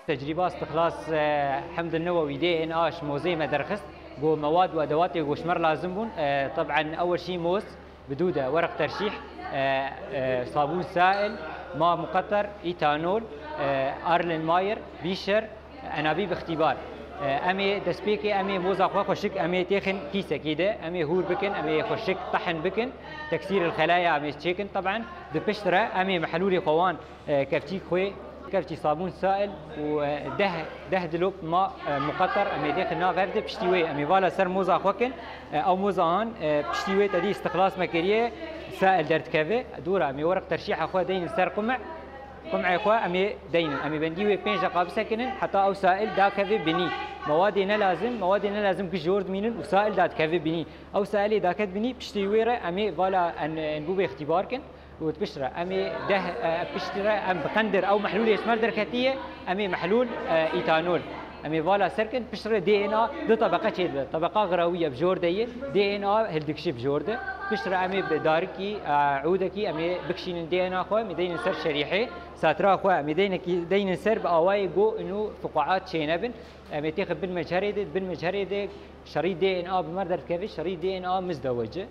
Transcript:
تجربة استخلاص حمض النووي دي ان اش موزي مدرخست جو مواد وادوات جو شمر لازم بون. طبعا اول شيء موز بدوده ورق ترشيح صابون سائل ماء مقطر ايثانول ارلين ماير بيشر انابيب اختبار. امي دسبيكي امي موز اخوا خوشك امي تيخن كيسه كده امي هور بكن امي خوشك طحن بكن تكسير الخلايا امي تشيكن طبعا ببشره امي محلولي قوان كفتيك خوي كفتي صابون سائل وده دلوب ماء مقطر امي داخل نا فرد بشتيوي امي فالا سر موزا اخوكن او موزا هان بشتيوي تدي استخلاص مكريه سائل درت كافي دورا امي ورق ترشيح اخو دين سر قمع اخو امي دين امي بنديوي بين جقاب سكنن حتى او سائل دا كافي بني مواد لازم كجورد مينن وسائل دات كافي بني او سائل دا كات بني بشتيوي امي فالا ان نبوبي اختبار كن وتبشره امي ده بشتره ام بقندر او محلول يسمر دركتيه امي محلول ايثانول امي فوالا سركن بشتره دي ان ا دو طبقه شيء طبقه غرويه بجورده دي ان ا هلدكشي بجورده بشتره امي بداركي عودكي امي بكشين دي ان ا خو مدين سر شريحه ساترا خو مدين دين سر باواي جو انه فقاعات شينبن امي تاخذ بالمجهرده شريط دي ان ا بمردر كيف شريط دي ان ا مزدوجه